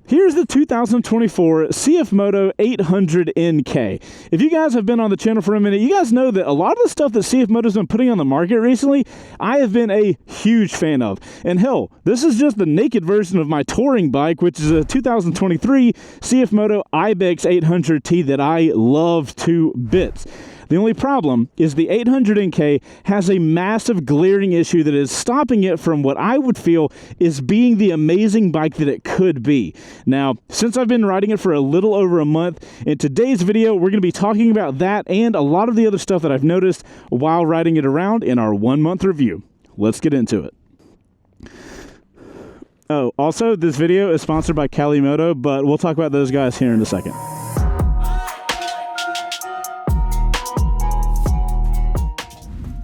Here's the 2024 CFMOTO 800NK. If you guys have been on the channel for a minute, you guys know that a lot of the stuff that CFMOTO's been putting on the market recently, I have been a huge fan of. And hell, this is just the naked version of my touring bike, which is a 2023 CFMOTO Ibex 800T that I love to bits. The only problem is the 800NK has a massive glaring issue that is stopping it from what I would feel is being the amazing bike that it could be. Now, since I've been riding it for a little over a month, in today's video, we're going to be talking about that and a lot of the other stuff that I've noticed while riding it around in our 1 month review. Let's get into it. Oh, also, this video is sponsored by CFMOTO, but we'll talk about those guys here in a second.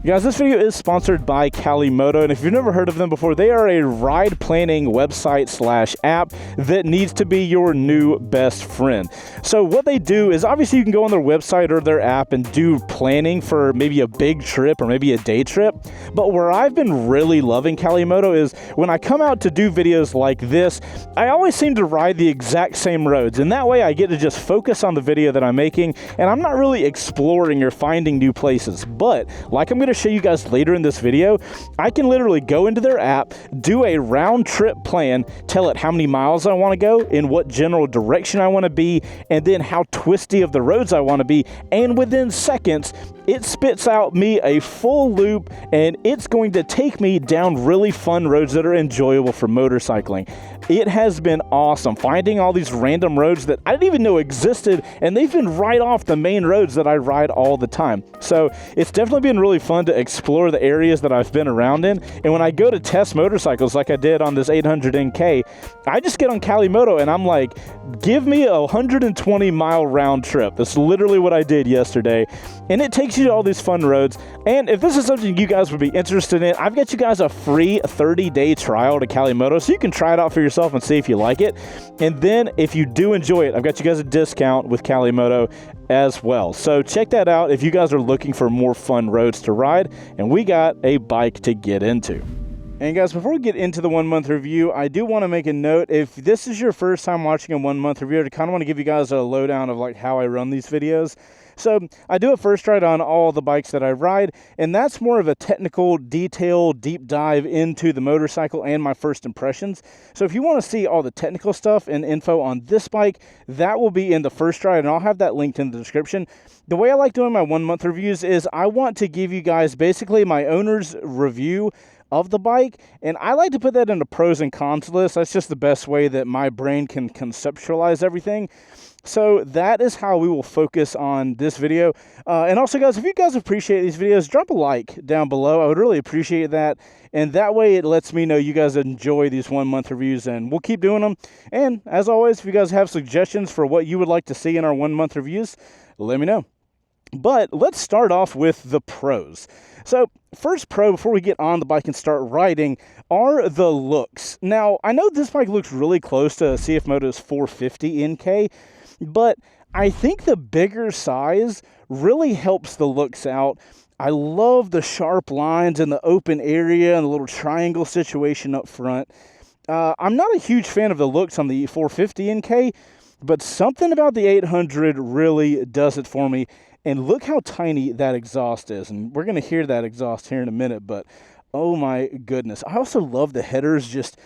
Guys, this video is sponsored by CFMOTO, and if you've never heard of them before, they are a ride planning website / app that needs to be your new best friend. So what they do is, obviously you can go on their website or their app and do planning for maybe a big trip or maybe a day trip, but where I've been really loving CFMOTO is when I come out to do videos like this, I always seem to ride the exact same roads, and that way I get to just focus on the video that I'm making, and I'm not really exploring or finding new places. But like I'm going to show you guys later in this video, I can literally go into their app, do a round trip plan, tell it how many miles I want to go, in what general direction I want to be, and then how twisty of the roads I want to be, and within seconds it spits out me a full loop, and it's going to take me down really fun roads that are enjoyable for motorcycling. It has been awesome finding all these random roads that I didn't even know existed, and they've been right off the main roads that I ride all the time. So it's definitely been really fun to explore the areas that I've been around in. And when I go to test motorcycles like I did on this 800NK, I just get on CFMOTO and I'm like, give me a 120-mile round trip. That's literally what I did yesterday. And it takes you to all these fun roads. And if this is something you guys would be interested in, I've got you guys a free 30-day trial to CFMOTO, so you can try it out for yourself and see if you like it. And then if you do enjoy it, I've got you guys a discount with CFMOTO as well. So check that out if you guys are looking for more fun roads to ride, and we got a bike to get into. And guys, before we get into the 1 month review, I do want to make a note. If this is your first time watching a 1 month review, I kind of want to give you guys a lowdown of like how I run these videos. So I do a first ride on all the bikes that I ride, and that's more of a technical, detailed, deep dive into the motorcycle and my first impressions. So if you want to see all the technical stuff and info on this bike, that will be in the first ride, and I'll have that linked in the description. The way I like doing my 1 month reviews is I want to give you guys basically my owner's review of the bike, and I like to put that in a pros and cons list. That's just the best way that my brain can conceptualize everything. So that is how we will focus on this video. And also, guys, if you guys appreciate these videos, drop a like down below. I would really appreciate that. And that way it lets me know you guys enjoy these 1 month reviews, and we'll keep doing them. And as always, if you guys have suggestions for what you would like to see in our 1 month reviews, let me know. But let's start off with the pros. So first pro, before we get on the bike and start riding, are the looks. Now, I know this bike looks really close to CFMOTO's 450NK, but I think the bigger size really helps the looks out. I love the sharp lines in the open area and the little triangle situation up front. I'm not a huge fan of the looks on the 450NK, but something about the 800 really does it for me. And look how tiny that exhaust is. And we're going to hear that exhaust here in a minute, but oh my goodness. I also love the headers just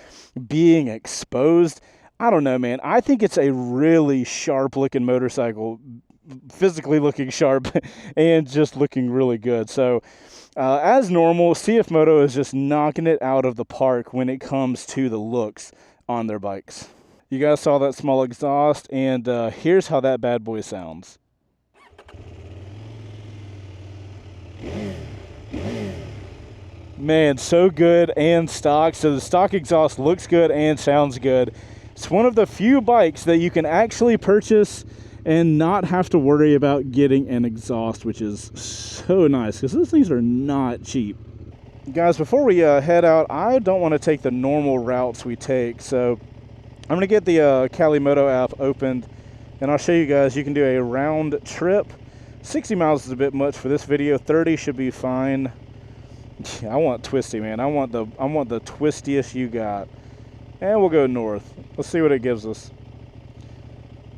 being exposed. I don't know, man. I think it's a really sharp looking motorcycle, physically looking sharp and just looking really good. So as normal, CFMOTO is just knocking it out of the park when it comes to the looks on their bikes. You guys saw that small exhaust, and here's how that bad boy sounds. Man, so good and stock. So the stock exhaust looks good and sounds good. It's one of the few bikes that you can actually purchase and not have to worry about getting an exhaust, which is so nice because those things are not cheap. Guys, before we head out, I don't want to take the normal routes we take, so I'm going to get the CFMOTO app opened, and I'll show you guys. You can do a round trip. 60 miles is a bit much for this video. 30 should be fine. I want twisty, man. I want the twistiest you got. And we'll go north. Let's see what it gives us.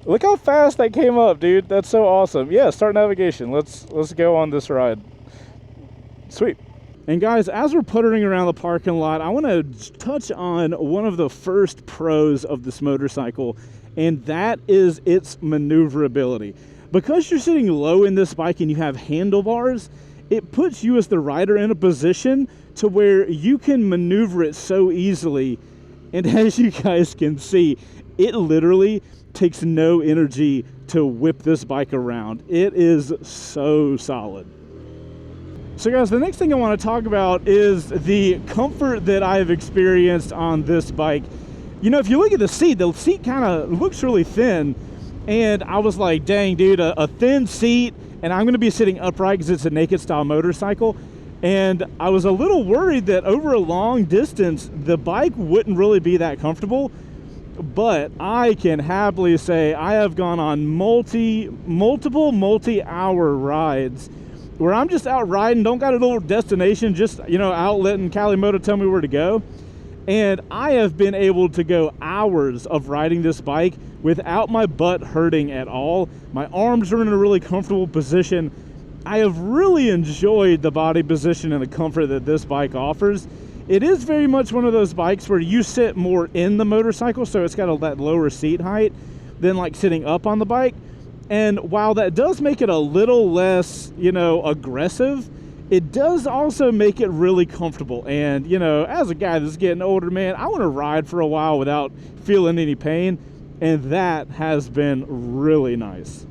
Look how fast that came up, dude. That's so awesome. Yeah, start navigation. Let's go on this ride. Sweet. And guys, as we're puttering around the parking lot, I want to touch on one of the first pros of this motorcycle, and that is its maneuverability. Because you're sitting low in this bike and you have handlebars, it puts you as the rider in a position to where you can maneuver it so easily. And as you guys can see, it literally takes no energy to whip this bike around. It is so solid. So guys, the next thing I want to talk about is the comfort that I've experienced on this bike. You know, if you look at the seat kind of looks really thin, and I was like, dang dude, a thin seat, and I'm going to be sitting upright because it's a naked style motorcycle. And I was a little worried that over a long distance, the bike wouldn't really be that comfortable. But I can happily say I have gone on multiple multi-hour rides where I'm just out riding, don't got a little destination, just, you know, out letting CFMOTO tell me where to go. And I have been able to go hours of riding this bike without my butt hurting at all. My arms are in a really comfortable position. I have really enjoyed the body position and the comfort that this bike offers. It is very much one of those bikes where you sit more in the motorcycle, so it's got that lower seat height than like sitting up on the bike. And while that does make it a little less, you know, aggressive, it does also make it really comfortable. And, you know, as a guy that's getting older, man, I want to ride for a while without feeling any pain. And that has been really nice.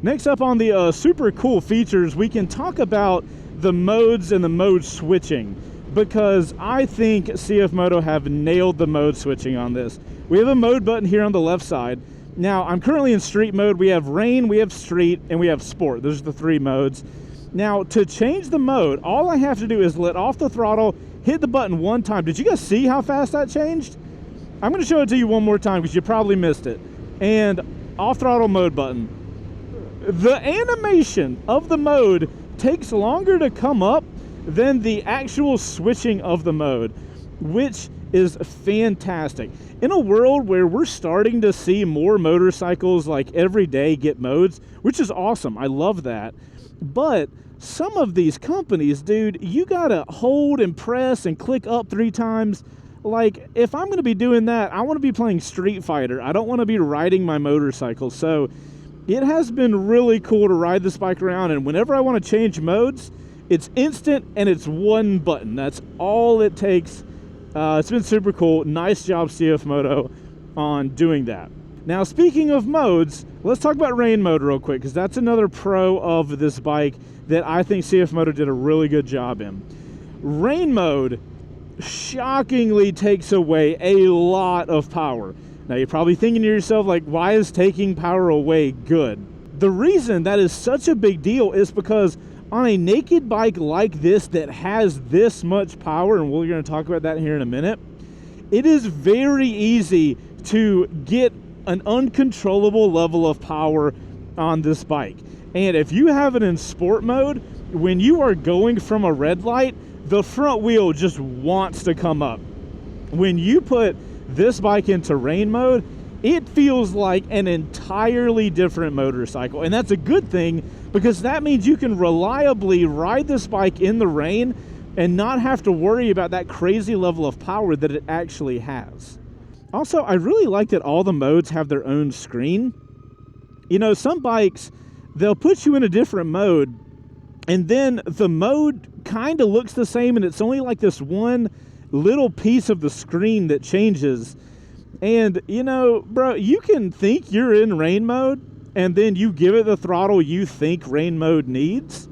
Next up on the super cool features, we can talk about the modes and the mode switching, because I think CFMOTO have nailed the mode switching on this. We have a mode button here on the left side. Now, I'm currently in street mode. We have rain, we have street, and we have sport. Those are the three modes. Now, to change the mode, all I have to do is let off the throttle, hit the button one time. Did you guys see how fast that changed? I'm going to show it to you one more time because you probably missed it. And off throttle mode button. The animation of the mode takes longer to come up than the actual switching of the mode, which is fantastic. In a world where we're starting to see more motorcycles like every day get modes, which is awesome, I love that. But some of these companies, dude, you gotta hold and press and click up 3 times. Like, if I'm gonna be doing that, I wanna be playing Street Fighter. I don't wanna be riding my motorcycle. So it has been really cool to ride this bike around, and whenever I wanna change modes, it's instant and it's one button. That's all it takes. It's been super cool. Nice job, CFMOTO, on doing that. Now, speaking of modes, let's talk about rain mode real quick, because that's another pro of this bike that I think CFMOTO did a really good job in. Rain mode shockingly takes away a lot of power. Now, you're probably thinking to yourself, like, why is taking power away good? The reason that is such a big deal is because on a naked bike like this that has this much power, and we're going to talk about that here in a minute, it is very easy to get an uncontrollable level of power on this bike. And if you have it in sport mode, when you are going from a red light, the front wheel just wants to come up. When you put this bike into rain mode, it feels like an entirely different motorcycle. And that's a good thing, because that means you can reliably ride this bike in the rain and not have to worry about that crazy level of power that it actually has. Also, I really like that all the modes have their own screen. You know, some bikes, they'll put you in a different mode, and then the mode kind of looks the same, and it's only like this one little piece of the screen that changes. And, you know, bro, you can think you're in rain mode, and then you give it the throttle you think rain mode needs,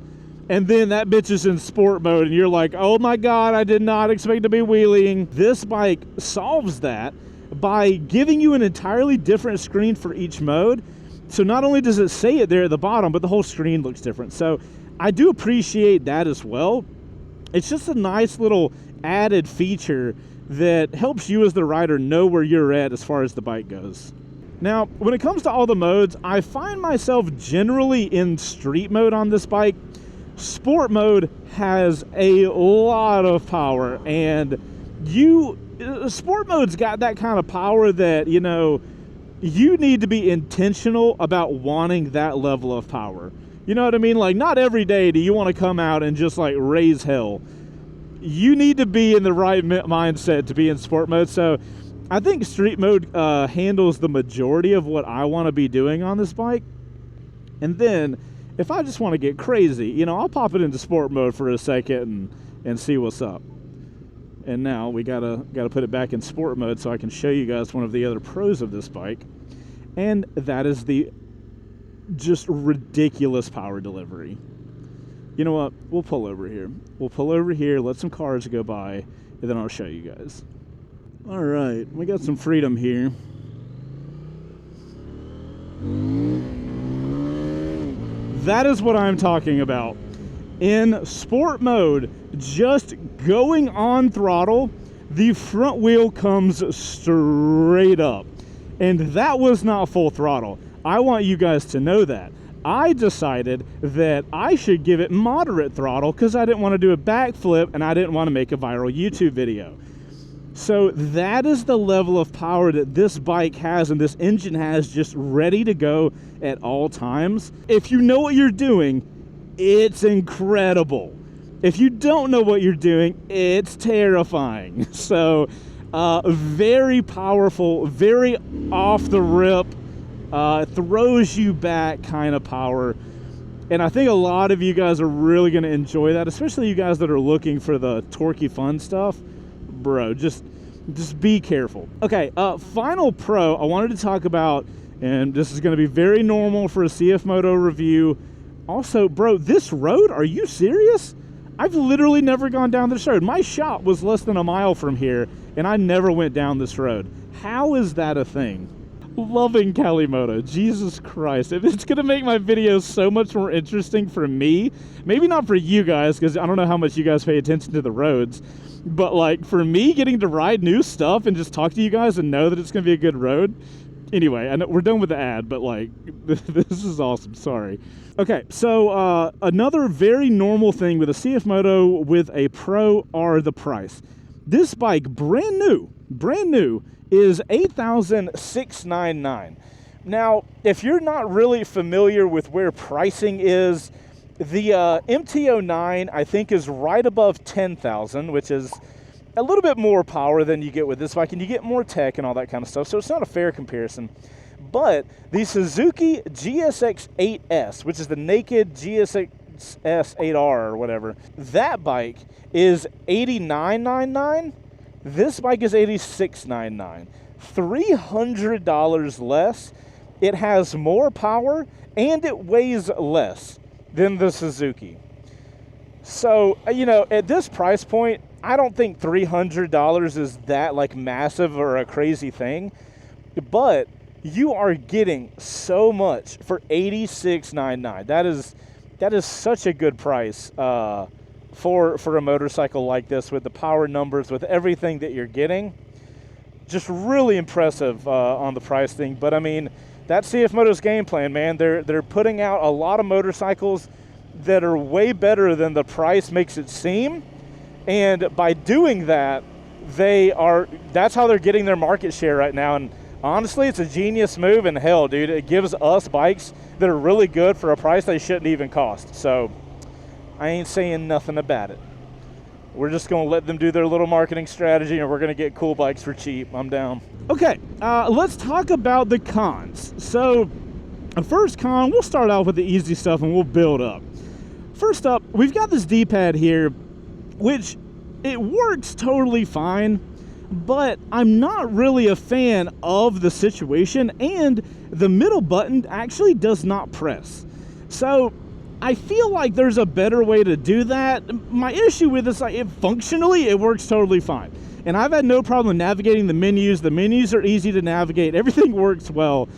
and then that bitch is in sport mode, and you're like, oh my God, I did not expect to be wheeling. This bike solves that by giving you an entirely different screen for each mode. So not only does it say it there at the bottom, but the whole screen looks different. So I do appreciate that as well. It's just a nice little added feature that helps you as the rider know where you're at as far as the bike goes. Now, when it comes to all the modes, I find myself generally in street mode on this bike. Sport mode has a lot of power, and sport mode's got that kind of power that, you know, you need to be intentional about wanting that level of power. You know what I mean? Like, not every day do you want to come out and just like raise hell. You need to be in the right mindset to be in sport mode. So I think street mode handles the majority of what I want to be doing on this bike. And then if I just want to get crazy, you know, I'll pop it into sport mode for a second and see what's up. And now we gotta put it back in sport mode so I can show you guys one of the other pros of this bike. And that is the just ridiculous power delivery. You know what? We'll pull over here. We'll pull over here, let some cars go by, and then I'll show you guys. All right, we got some freedom here. That is what I'm talking about. In sport mode, just going on throttle, the front wheel comes straight up. And that was not full throttle. I want you guys to know that. I decided that I should give it moderate throttle because I didn't want to do a backflip and I didn't want to make a viral YouTube video. So that is the level of power that this bike has and this engine has, just ready to go at all times. If you know what you're doing, it's incredible. If you don't know what you're doing, it's terrifying. So very powerful, very off the rip, throws you back kind of power. And I think a lot of you guys are really going to enjoy that, especially you guys that are looking for the torquey fun stuff. Bro, just be careful. Okay, final pro I wanted to talk about, and this is going to be very normal for a CFMOTO review. Also, bro, this road, are you serious? I've literally never gone down this road. My shop was less than a mile from here, and I never went down this road. How is that a thing? Loving Calimoto, Jesus Christ. It's going to make my videos so much more interesting for me. Maybe not for you guys, because I don't know how much you guys pay attention to the roads. But, like, for me, getting to ride new stuff and just talk to you guys and know that it's going to be a good road. Anyway, I know we're done with the ad, but, like, this is awesome. Sorry. Okay, so another very normal thing with a CFMOTO with a Pro are the price. This bike, brand new, is $8,699. Now, if you're not really familiar with where pricing is, the MT-09, I think, is right above $10,000, which is a little bit more power than you get with this bike, and you get more tech and all that kind of stuff, so it's not a fair comparison. But the Suzuki GSX8S, which is the naked GSX8R or whatever, that bike is $89.99. This bike is $86.99. $300 less. It has more power, and it weighs less than the Suzuki. So, you know, at this price point, I don't think $300 is that, like, massive or a crazy thing. But you are getting so much for $86.99. That is such a good price for a motorcycle like this, with the power numbers, with everything that you're getting. Just really impressive on the price thing. But I mean, that's CFMOTO's game plan, man. They're putting out a lot of motorcycles that are way better than the price makes it seem. And by doing that, that's how they're getting their market share right now. And honestly, it's a genius move, and hell, dude, it gives us bikes that are really good for a price they shouldn't even cost. So I ain't saying nothing about it. We're just going to let them do their little marketing strategy, and we're going to get cool bikes for cheap. I'm down. Okay, let's talk about the cons. So the first con, we'll start out with the easy stuff, and we'll build up. First up, we've got this D-pad here, which it works totally fine, but I'm not really a fan of the situation, and the middle button actually does not press. So I feel like there's a better way to do that. My issue with this, like, functionally, it works totally fine. And I've had no problem navigating the menus. The menus are easy to navigate. Everything works well.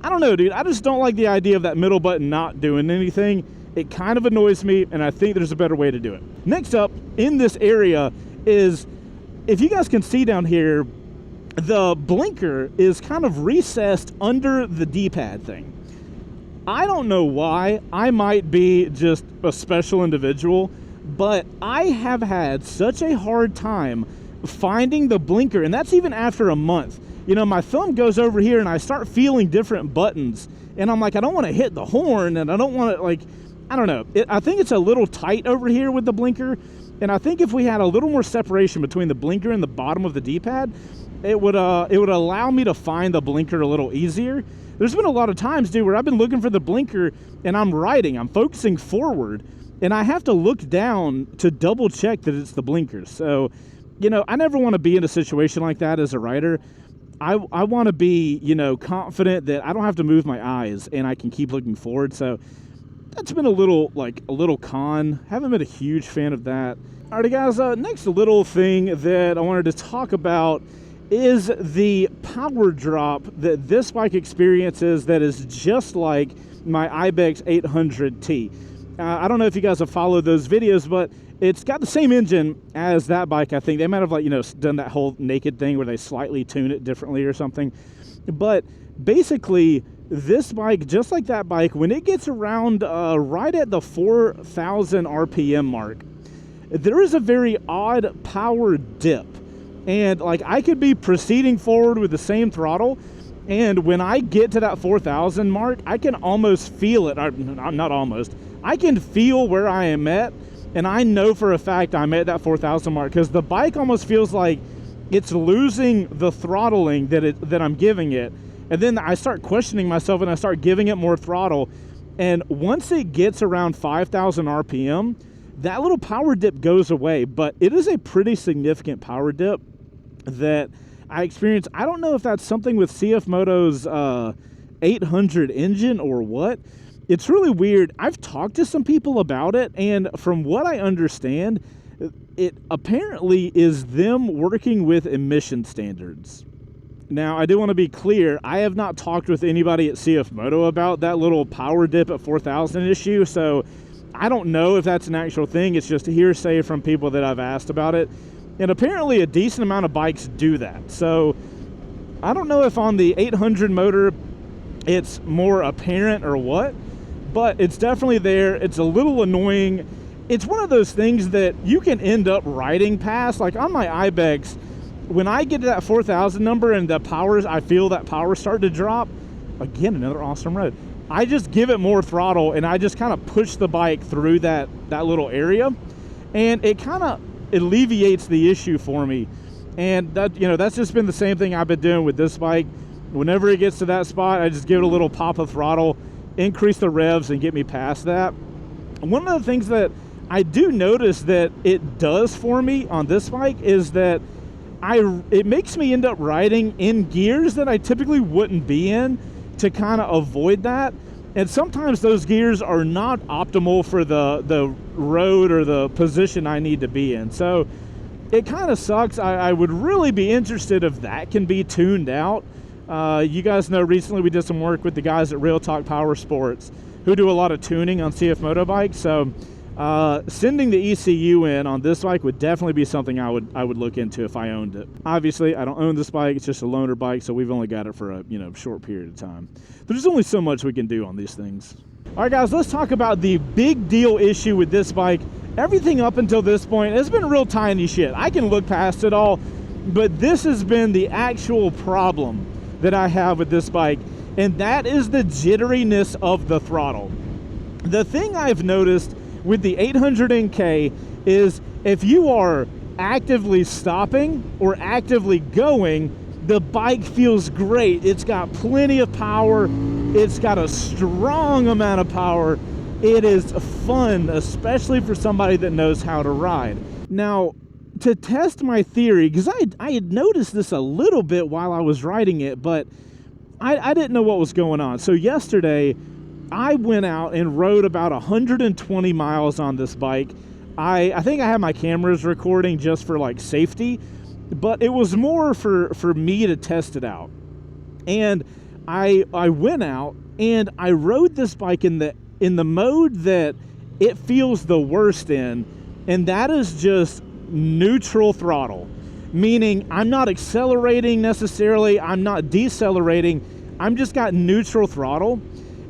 I don't know, dude. I just don't like the idea of that middle button not doing anything. It kind of annoys me, and I think there's a better way to do it. Next up in this area is, if you guys can see down here, the blinker is kind of recessed under the D-pad thing. I don't know why. I might be just a special individual, but I have had such a hard time finding the blinker, and that's even after a month, you know, my thumb goes over here and I start feeling different buttons, and I'm like, I don't want to hit the horn, and I don't want to, like, I don't know. I think it's a little tight over here with the blinker, and I think if we had a little more separation between the blinker and the bottom of the D-pad, it would allow me to find the blinker a little easier. There's been a lot of times, dude, where I've been looking for the blinker and I'm riding, I'm focusing forward, and I have to look down to double check that it's the blinker. So, you know, I never want to be in a situation like that as a rider. I want to be, you know, confident that I don't have to move my eyes and I can keep looking forward. So that's been a little con. Haven't been a huge fan of that. Alrighty, guys, next little thing that I wanted to talk about is the power drop that this bike experiences that is just like my Ibex 800T. I don't know if you guys have followed those videos, but it's got the same engine as that bike. I think they might have, like, you know, done that whole naked thing where they slightly tune it differently or something. But basically, this bike, just like that bike, when it gets around right at the 4,000 RPM mark, there is a very odd power dip. And like, I could be proceeding forward with the same throttle, and when I get to that 4,000 mark, I can almost feel it. Or, not almost. I can feel where I am at, and I know for a fact I'm at that 4,000 mark, because the bike almost feels like it's losing the throttling that I'm giving it. And then I start questioning myself, and I start giving it more throttle. And once it gets around 5,000 RPM, that little power dip goes away. But it is a pretty significant power dip that I experienced. I don't know if that's something with CFMOTO's 800 engine or what. It's really weird. I've talked to some people about it, and from what I understand, it apparently is them working with emission standards. Now, I do want to be clear, I have not talked with anybody at CFMOTO about that little power dip at 4,000 issue, so I don't know if that's an actual thing. It's just hearsay from people that I've asked about it. And apparently a decent amount of bikes do that. So I don't know if on the 800 motor it's more apparent or what, but it's definitely there. It's a little annoying. It's one of those things that you can end up riding past. Like on my Ibex, when I get to that 4,000 number and the powers, I feel that power start to drop. Again, another awesome road. I just give it more throttle and I just kind of push the bike through that little area, and it kind of alleviates the issue for me. And that, you know, that's just been the same thing I've been doing with this bike. Whenever it gets to that spot, I just give it a little pop of throttle, increase the revs, and get me past that. One of the things that I do notice that it does for me on this bike is that it makes me end up riding in gears that I typically wouldn't be in, to kind of avoid that. And sometimes those gears are not optimal for the road or the position I need to be in. So it kind of sucks. I would really be interested if that can be tuned out. You guys know recently we did some work with the guys at Real Talk Power Sports, who do a lot of tuning on CFMOTO bikes. So sending the ECU in on this bike would definitely be something I would look into if I owned it. Obviously, I don't own this bike. It's just a loaner bike, so we've only got it for a short period of time. There's only so much we can do on these things. All right, guys, let's talk about the big deal issue with this bike. Everything up until this point has been real tiny shit. I can look past it all, but this has been the actual problem that I have with this bike, and that is the jitteriness of the throttle. The thing I've noticed with the 800NK is if you are actively stopping or actively going, the bike feels great. It's got plenty of power. It's got a strong amount of power. It is fun, especially for somebody that knows how to ride. Now, to test my theory, because I had noticed this a little bit while I was riding it, but I didn't know what was going on. So yesterday, I went out and rode about 120 miles on this bike. I think I had my cameras recording just for like safety, but it was more for me to test it out. And I went out and I rode this bike in the mode that it feels the worst in, and that is just neutral throttle, meaning I'm not accelerating necessarily, I'm not decelerating, I'm just got neutral throttle.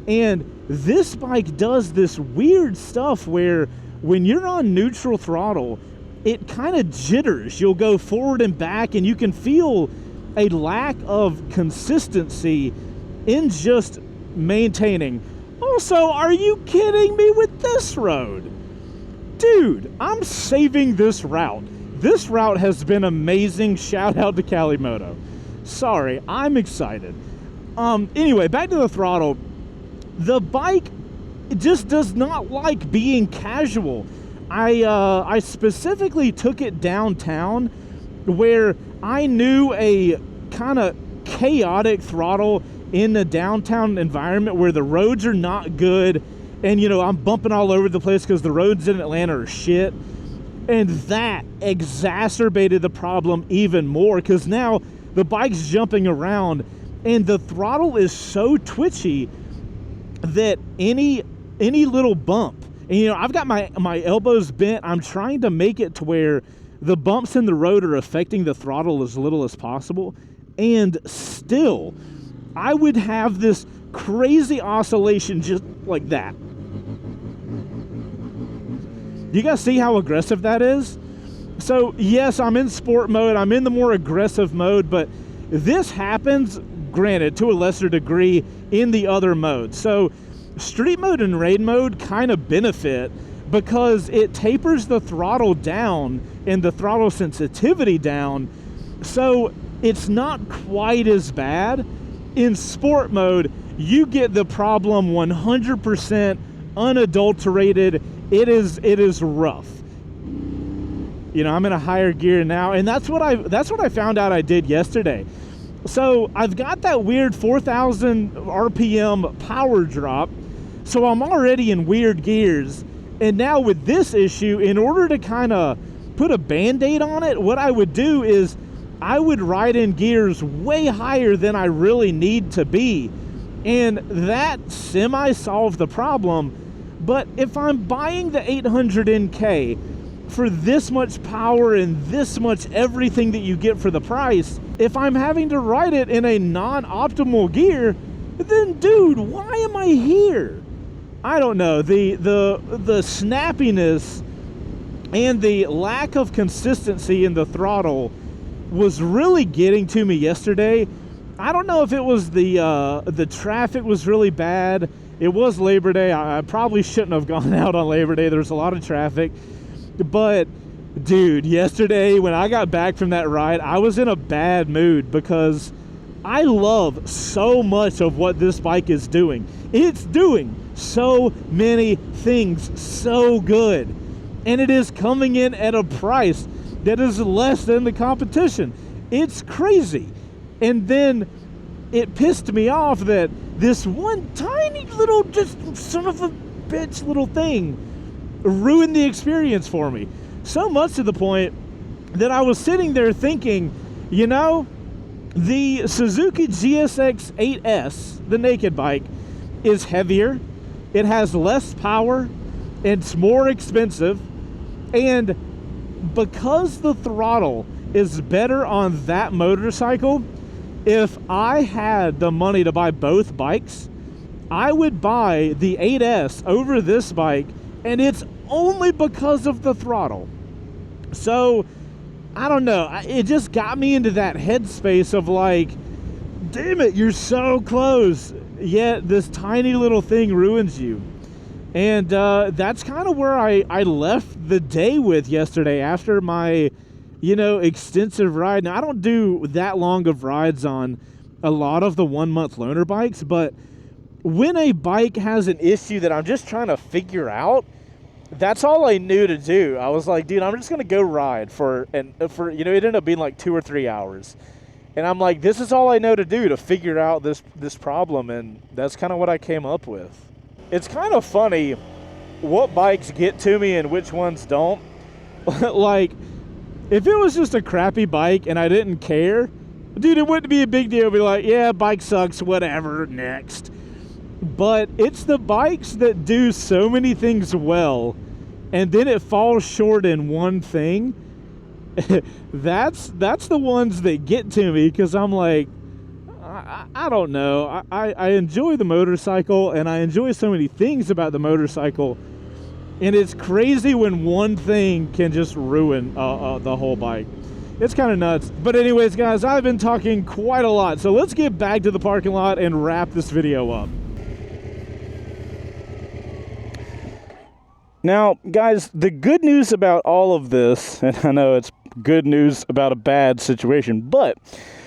And this bike does this weird stuff where when you're on neutral throttle, it kind of jitters. You'll go forward and back, and you can feel a lack of consistency in just maintaining. Also, are you kidding me with this road? Dude, I'm saving this route. This route has been amazing. Shout out to CFMOTO. Sorry, I'm excited. Anyway, back to the throttle. The bike just does not like being casual. I specifically took it downtown where I knew a kind of chaotic throttle in the downtown environment where the roads are not good, and you know, I'm bumping all over the place because the roads in Atlanta are shit. And that exacerbated the problem even more because now the bike's jumping around and the throttle is so twitchy that any little bump, and you know, I've got my elbows bent. I'm trying to make it to where the bumps in the road are affecting the throttle as little as possible, and still I would have this crazy oscillation just like that. You guys see how aggressive that is? So yes, I'm in sport mode, I'm in the more aggressive mode, but this happens, granted, to a lesser degree in the other modes. So street mode and raid mode kind of benefit because it tapers the throttle down and the throttle sensitivity down, so it's not quite as bad. In sport mode, you get the problem 100% unadulterated. It is rough. You know, I'm in a higher gear now, and that's what I found out I did yesterday. So I've got that weird 4,000 RPM power drop, so I'm already in weird gears. And now with this issue, in order to kind of put a band-aid on it, what I would do is I would ride in gears way higher than I really need to be, and that semi-solved the problem. But if I'm buying the 800NK for this much power and this much everything that you get for the price, if I'm having to ride it in a non-optimal gear, then dude, why am I here? I don't know. The snappiness and the lack of consistency in the throttle was really getting to me yesterday. I don't know if it was the traffic was really bad. It was Labor Day. I probably shouldn't have gone out on Labor Day. There's a lot of traffic. But dude, yesterday when I got back from that ride, I was in a bad mood because I love so much of what this bike is doing. It's doing so many things so good, and it is coming in at a price that is less than the competition. It's crazy. And then it pissed me off that this one tiny little, just son of a bitch little thing ruined the experience for me. So much to the point that I was sitting there thinking, you know, the Suzuki GSX8S, the naked bike, is heavier, it has less power, it's more expensive, and because the throttle is better on that motorcycle, if I had the money to buy both bikes, I would buy the 8S over this bike, and it's only because of the throttle. So, I don't know, it just got me into that headspace of like, damn it, you're so close, yet this tiny little thing ruins you. And that's kind of where I left the day with yesterday after my, you know, extensive ride. Now, I don't do that long of rides on a lot of the 1 month loaner bikes, but when a bike has an issue that I'm just trying to figure out, that's all I knew to do. I was like, dude, I'm just going to go ride for, you know, it ended up being like 2 or 3 hours. And I'm like, this is all I know to do to figure out this problem, and that's kind of what I came up with. It's kind of funny what bikes get to me and which ones don't. Like, if it was just a crappy bike and I didn't care, dude, it wouldn't be a big deal. I'd be like, yeah, bike sucks, whatever, next. But it's the bikes that do so many things well, and then it falls short in one thing. That's the ones that get to me, because I'm like, I don't know. I enjoy the motorcycle, and I enjoy so many things about the motorcycle, and it's crazy when one thing can just ruin the whole bike. It's kind of nuts. But anyways, guys, I've been talking quite a lot, so let's get back to the parking lot and wrap this video up. Now, guys, the good news about all of this, and I know it's good news about a bad situation, but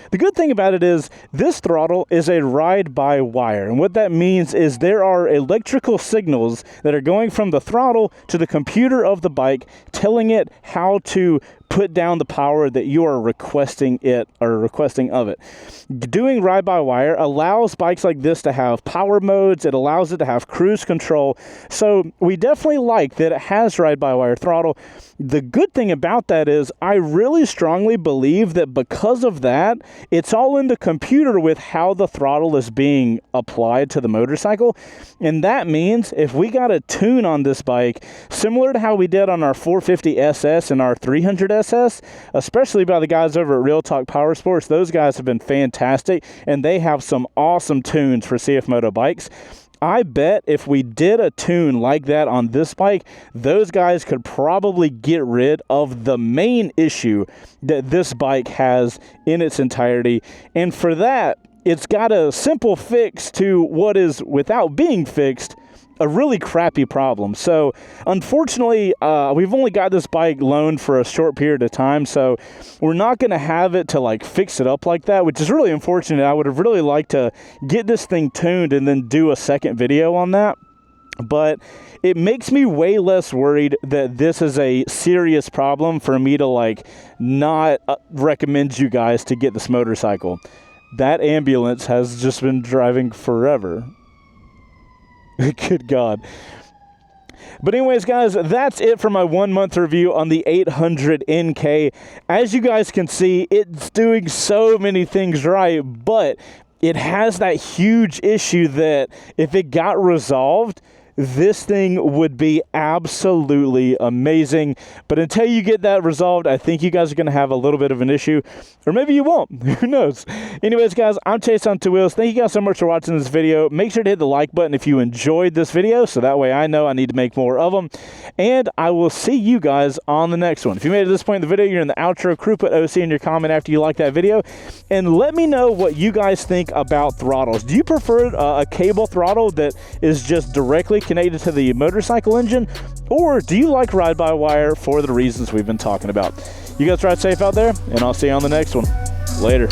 the good thing about it is this throttle is a ride-by-wire. And what that means is there are electrical signals that are going from the throttle to the computer of the bike, telling it how to put down the power that you are requesting of it. Doing ride-by-wire allows bikes like this to have power modes. It allows it to have cruise control. So we definitely like that it has ride-by-wire throttle. The good thing about that is I really strongly believe that because of that, it's all in the computer with how the throttle is being applied to the motorcycle. And that means if we got a tune on this bike, similar to how we did on our 450 SS and our 300 SS, especially by the guys over at Real Talk Power Sports, those guys have been fantastic, and they have some awesome tunes for CFMOTO bikes. I bet if we did a tune like that on this bike, those guys could probably get rid of the main issue that this bike has in its entirety. And for that, it's got a simple fix to what is, without being fixed, a really crappy problem. So unfortunately, we've only got this bike loaned for a short period of time, so we're not going to have it to like fix it up like that, which is really unfortunate. I would have really liked to get this thing tuned and then do a second video on that. But it makes me way less worried that this is a serious problem for me to like not recommend you guys to get this motorcycle. That ambulance has just been driving forever. Good God. But anyways, guys, that's it for my 1 month review on the 800NK. As you guys can see, it's doing so many things right, but it has that huge issue that if it got resolved, this thing would be absolutely amazing. But until you get that resolved, I think you guys are going to have a little bit of an issue. Or maybe you won't. Who knows? Anyways, guys, I'm Chaseontwowheels. Thank you guys so much for watching this video. Make sure to hit the like button if you enjoyed this video, so that way I know I need to make more of them. And I will see you guys on the next one. If you made it to this point in the video, you're in the outro crew. Put OC in your comment after you like that video. And let me know what you guys think about throttles. Do you prefer a cable throttle that is just directly connected to the motorcycle engine, or do you like ride-by-wire for the reasons we've been talking about? You guys ride safe out there, and I'll see you on the next one. Later.